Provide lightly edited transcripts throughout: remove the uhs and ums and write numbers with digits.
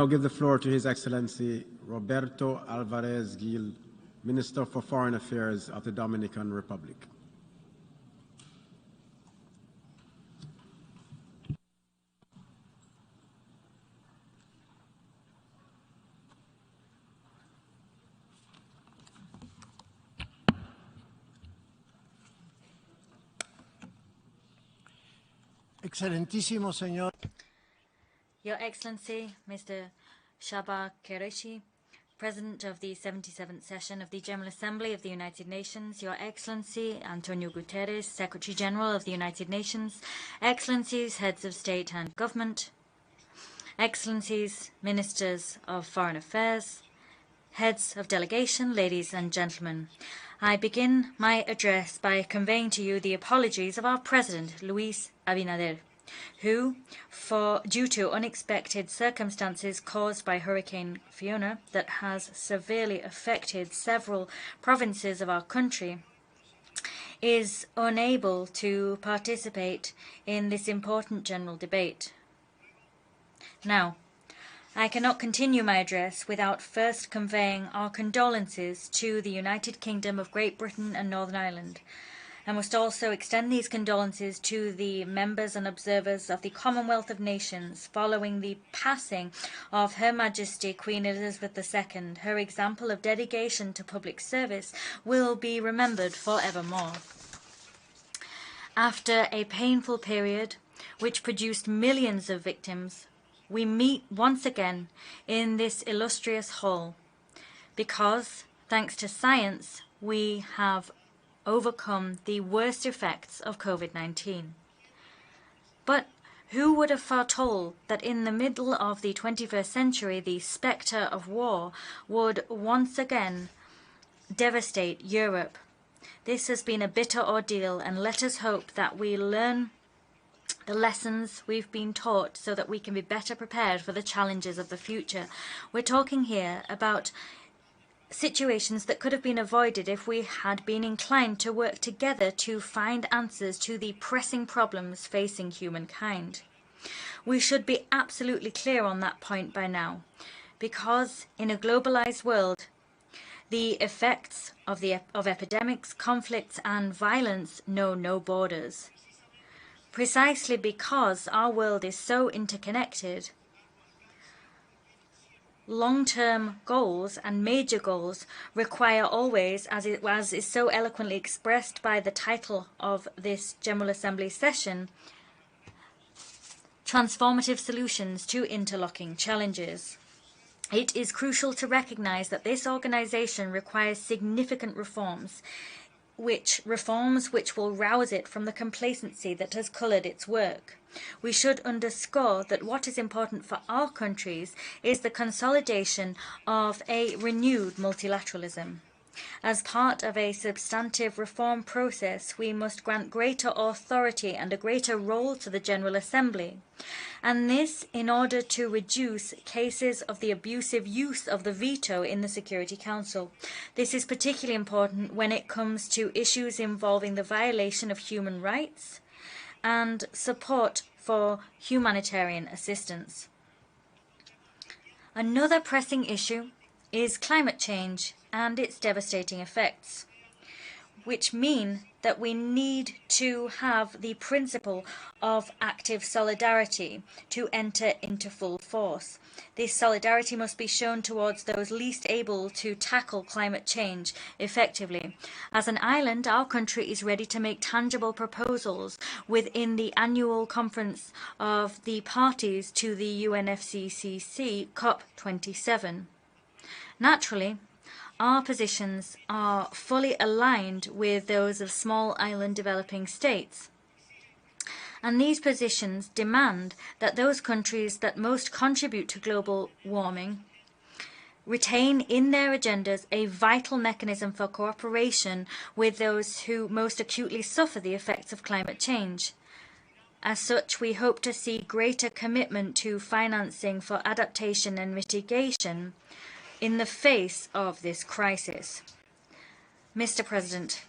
I'll give the floor to His Excellency Roberto Álvarez Gil, Minister for Foreign Affairs of the Dominican Republic. Excelentísimo señor. Your Excellency, Mr. Shaba Qureshi, President of the 77th Session of the General Assembly of the United Nations, Your Excellency Antonio Guterres, Secretary General of the United Nations, Excellencies, Heads of State and Government, Excellencies, Ministers of Foreign Affairs, Heads of Delegation, ladies and gentlemen. I begin my address by conveying to you the apologies of our President, Luis Abinader, who, due to unexpected circumstances caused by Hurricane Fiona that has severely affected several provinces of our country, is unable to participate in this important general debate. Now, I cannot continue my address without first conveying our condolences to the United Kingdom of Great Britain and Northern Ireland. I must also extend these condolences to the members and observers of the Commonwealth of Nations following the passing of Her Majesty Queen Elizabeth II. Her example of dedication to public service will be remembered forevermore. After a painful period which produced millions of victims, we meet once again in this illustrious hall because, thanks to science, we have overcome the worst effects of COVID-19. But who would have foretold that in the middle of the 21st century the spectre of war would once again devastate Europe? This has been a bitter ordeal, and let us hope that we learn the lessons we've been taught so that we can be better prepared for the challenges of the future. We're talking here about situations that could have been avoided if we had been inclined to work together to find answers to the pressing problems facing humankind. We should be absolutely clear on that point by now, because in a globalized world, the effects of epidemics, conflicts and violence know no borders. Precisely because our world is so interconnected, long-term goals and major goals require always, as is so eloquently expressed by the title of this General Assembly session, transformative solutions to interlocking challenges. It is crucial to recognize that this organization requires significant reforms which will rouse it from the complacency that has colored its work. We should underscore that what is important for our countries is the consolidation of a renewed multilateralism. As part of a substantive reform process, we must grant greater authority and a greater role to the General Assembly, and this in order to reduce cases of the abusive use of the veto in the Security Council. This is particularly important when it comes to issues involving the violation of human rights and support for humanitarian assistance. Another pressing issue is climate change and its devastating effects, which mean that we need to have the principle of active solidarity to enter into full force. This solidarity must be shown towards those least able to tackle climate change effectively. As an island, our country is ready to make tangible proposals within the annual conference of the parties to the UNFCCC COP27. Naturally, our positions are fully aligned with those of small island developing states. And these positions demand that those countries that most contribute to global warming retain in their agendas a vital mechanism for cooperation with those who most acutely suffer the effects of climate change. As such, we hope to see greater commitment to financing for adaptation and mitigation in the face of this crisis. Mr. President,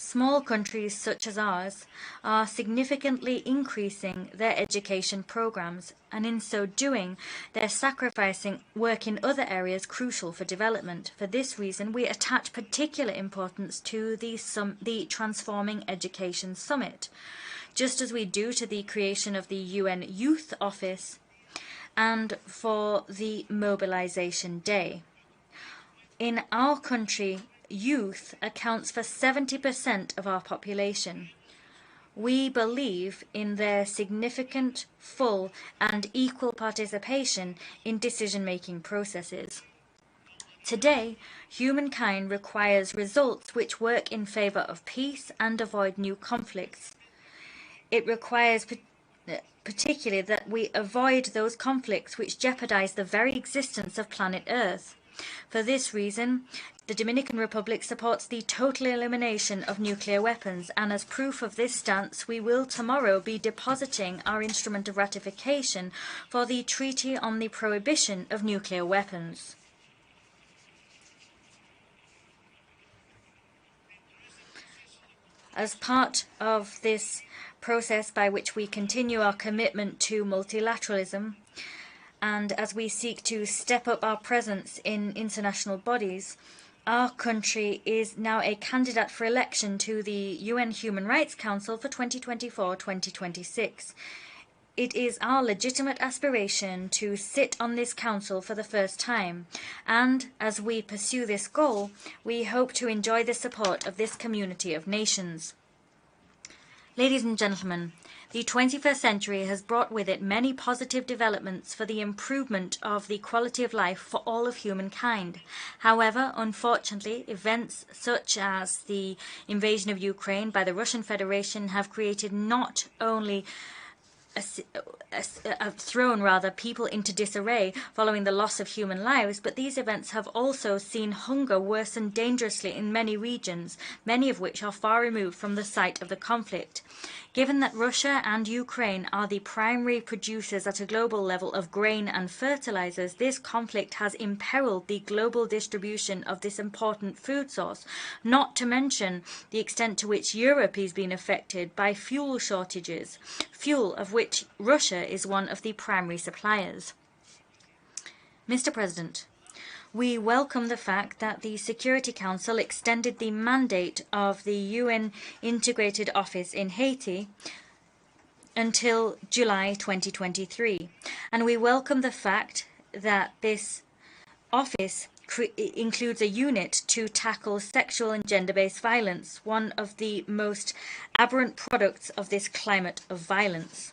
Small countries such as ours are significantly increasing their education programs, and in so doing, they're sacrificing work in other areas crucial for development. For this reason, we attach particular importance to the Transforming Education Summit, just as we do to the creation of the UN Youth Office and for the Mobilization Day. In our country, youth accounts for 70% of our population. We believe in their significant, full, and equal participation in decision-making processes. Today, humankind requires results which work in favor of peace and avoid new conflicts. It requires particularly that we avoid those conflicts which jeopardize the very existence of planet Earth. For this reason, the Dominican Republic supports the total elimination of nuclear weapons, and as proof of this stance, we will tomorrow be depositing our instrument of ratification for the Treaty on the Prohibition of Nuclear Weapons. As part of this process by which we continue our commitment to multilateralism, and as we seek to step up our presence in international bodies, our country is now a candidate for election to the UN Human Rights Council for 2024-2026. It is our legitimate aspiration to sit on this council for the first time, and as we pursue this goal, we hope to enjoy the support of this community of nations. Ladies and gentlemen, the 21st century has brought with it many positive developments for the improvement of the quality of life for all of humankind. However, unfortunately, events such as the invasion of Ukraine by the Russian Federation have created not only thrown people into disarray following the loss of human lives, but these events have also seen hunger worsen dangerously in many regions, many of which are far removed from the site of the conflict. Given that Russia and Ukraine are the primary producers at a global level of grain and fertilizers, this conflict has imperiled the global distribution of this important food source, not to mention the extent to which Europe is being affected by fuel shortages, fuel of which Russia is one of the primary suppliers. Mr. President, we welcome the fact that the Security Council extended the mandate of the UN Integrated Office in Haiti until July 2023. And we welcome the fact that this office includes a unit to tackle sexual and gender-based violence, one of the most aberrant products of this climate of violence.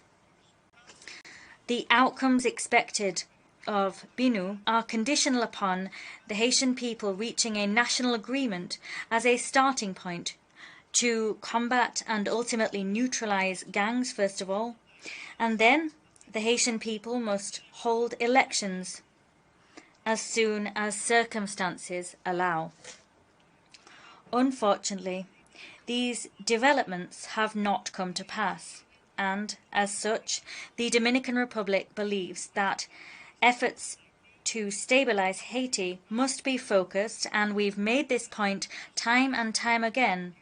The outcomes expected of BINU are conditional upon the Haitian people reaching a national agreement as a starting point to combat and ultimately neutralize gangs, first of all, and then the Haitian people must hold elections as soon as circumstances allow. Unfortunately, these developments have not come to pass, and as such, the Dominican Republic believes that efforts to stabilize Haiti must be focused, and we've made this point time and time again,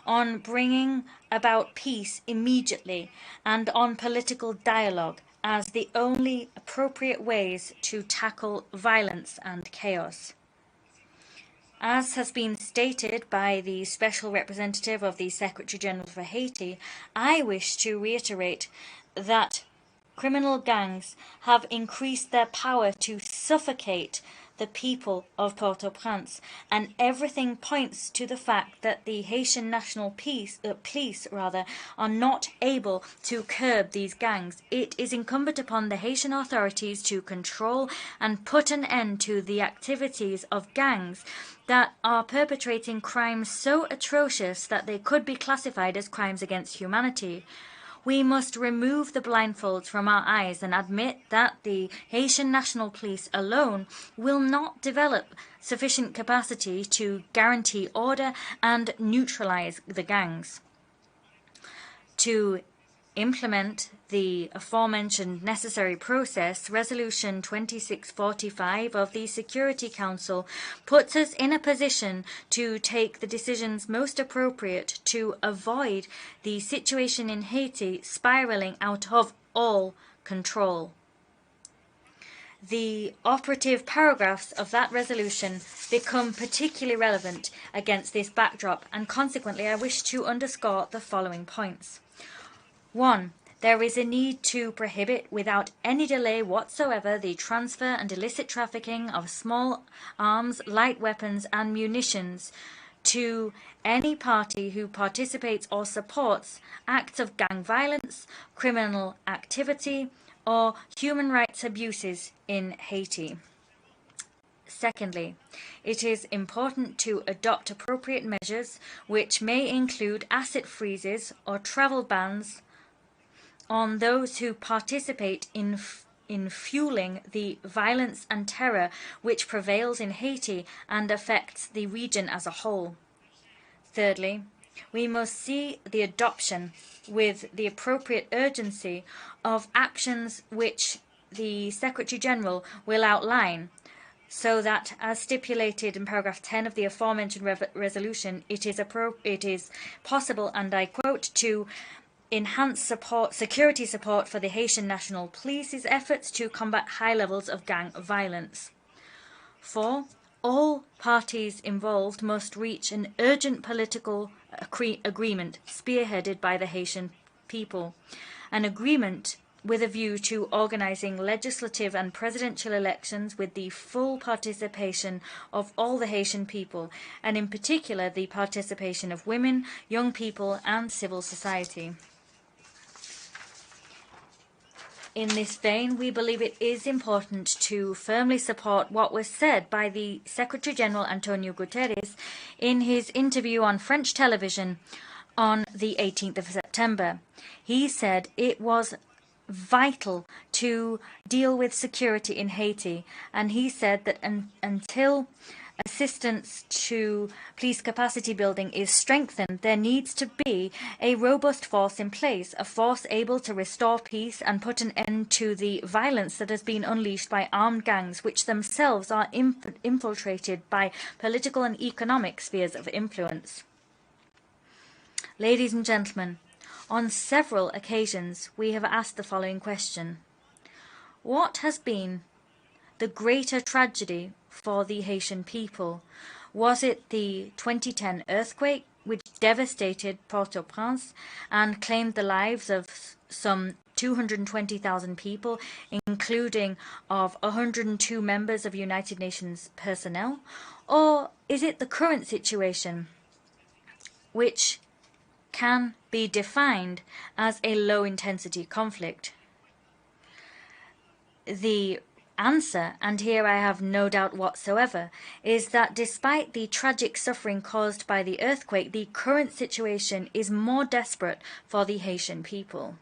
on bringing about peace immediately and on political dialogue as the only appropriate ways to tackle violence and chaos. As has been stated by the Special Representative of the Secretary General for Haiti, I wish to reiterate that criminal gangs have increased their power to suffocate the people of Port-au-Prince, and everything points to the fact that the Haitian National Police are not able to curb these gangs. It is incumbent upon the Haitian authorities to control and put an end to the activities of gangs that are perpetrating crimes so atrocious that they could be classified as crimes against humanity. We must remove the blindfolds from our eyes and admit that the Haitian National Police alone will not develop sufficient capacity to guarantee order and neutralize the gangs. To implement the aforementioned necessary process, Resolution 2645 of the Security Council puts us in a position to take the decisions most appropriate to avoid the situation in Haiti spiraling out of all control. The operative paragraphs of that resolution become particularly relevant against this backdrop, and consequently I wish to underscore the following points. 1. There is a need to prohibit without any delay whatsoever the transfer and illicit trafficking of small arms, light weapons and munitions to any party who participates or supports acts of gang violence, criminal activity, or human rights abuses in Haiti. Secondly, it is important to adopt appropriate measures which may include asset freezes or travel bans on those who participate in fueling the violence and terror which prevails in Haiti and affects the region as a whole. Thirdly, we must see the adoption with the appropriate urgency of actions which the Secretary General will outline, so that, as stipulated in paragraph 10 of the aforementioned resolution, it is possible, and I quote, to enhance security support for the Haitian National Police's efforts to combat high levels of gang violence. 4. All parties involved must reach an urgent political agreement spearheaded by the Haitian people, an agreement with a view to organizing legislative and presidential elections with the full participation of all the Haitian people, and in particular the participation of women, young people and civil society. In this vein, we believe it is important to firmly support what was said by the Secretary General Antonio Guterres in his interview on French television on the 18th of September. He said it was vital to deal with security in Haiti, and he said that until assistance to police capacity building is strengthened, there needs to be a robust force in place, a force able to restore peace and put an end to the violence that has been unleashed by armed gangs, which themselves are infiltrated by political and economic spheres of influence. Ladies and gentlemen, on several occasions we have asked the following question: what has been the greater tragedy for the Haitian people? Was it the 2010 earthquake, which devastated Port-au-Prince and claimed the lives of some 220,000 people, including of 102 members of United Nations personnel? Or is it the current situation, which can be defined as a low-intensity conflict? The answer, and here I have no doubt whatsoever, is that despite the tragic suffering caused by the earthquake, the current situation is more desperate for the Haitian people.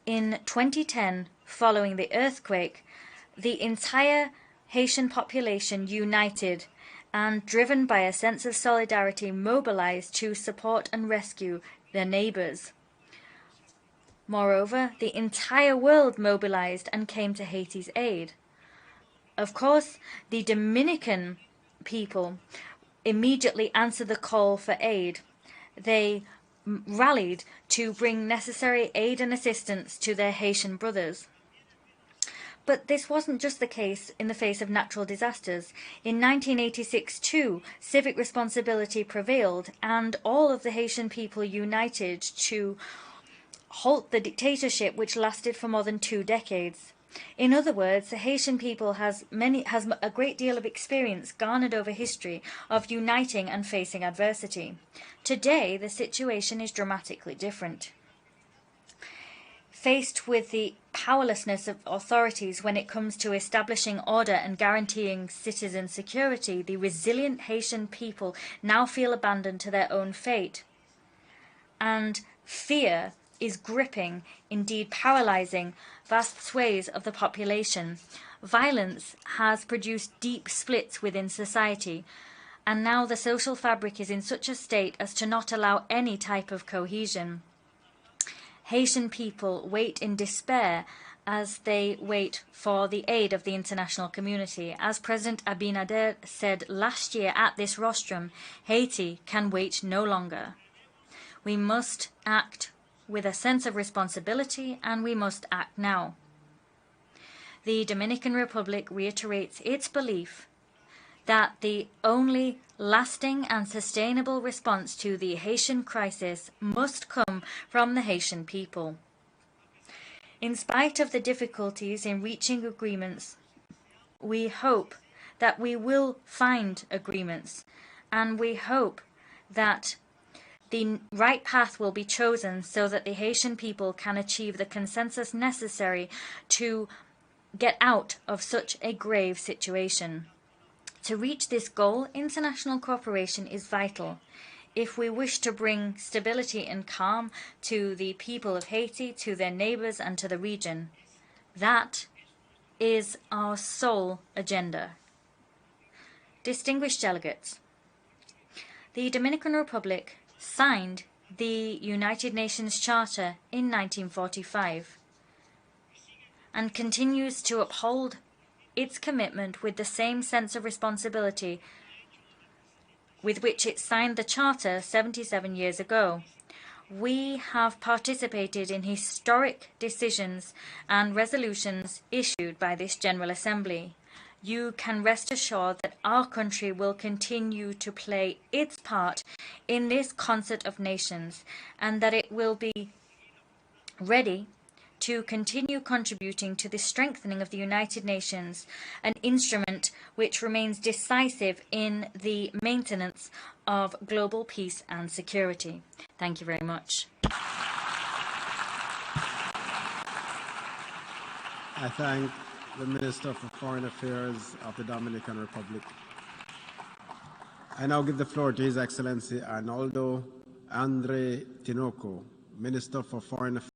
In 2010, following the earthquake, the entire Haitian population united and, driven by a sense of solidarity, mobilized to support and rescue their neighbors. Moreover, the entire world mobilized and came to Haiti's aid. Of course, the Dominican people immediately answered the call for aid. They rallied to bring necessary aid and assistance to their Haitian brothers. But this wasn't just the case in the face of natural disasters. In 1986 too, civic responsibility prevailed, and all of the Haitian people united to halt the dictatorship which lasted for more than 2 decades. In other words, the Haitian people has a great deal of experience garnered over history of uniting and facing adversity. Today, the situation is dramatically different. Faced with the powerlessness of authorities when it comes to establishing order and guaranteeing citizen security, the resilient Haitian people now feel abandoned to their own fate. And fear is gripping, indeed paralyzing, vast swathes of the population. Violence has produced deep splits within society, and now the social fabric is in such a state as to not allow any type of cohesion. Haitian people wait in despair as they wait for the aid of the international community. As President Abinader said last year at this rostrum, Haiti can wait no longer. We must act with a sense of responsibility, and we must act now. The Dominican Republic reiterates its belief that the only lasting and sustainable response to the Haitian crisis must come from the Haitian people. In spite of the difficulties in reaching agreements, we hope that we will find agreements, and we hope that the right path will be chosen so that the Haitian people can achieve the consensus necessary to get out of such a grave situation. To reach this goal, international cooperation is vital. If we wish to bring stability and calm to the people of Haiti, to their neighbors, and to the region, that is our sole agenda. Distinguished delegates, the Dominican Republic signed the United Nations Charter in 1945 and continues to uphold its commitment with the same sense of responsibility with which it signed the Charter 77 years ago. We have participated in historic decisions and resolutions issued by this General Assembly. You can rest assured that our country will continue to play its part in this concert of nations, and that it will be ready to continue contributing to the strengthening of the United Nations, an instrument which remains decisive in the maintenance of global peace and security. Thank you very much. I thank the Minister for Foreign Affairs of the Dominican Republic. I now give the floor to His Excellency Arnoldo Andre Tinoco, Minister for Foreign Affairs.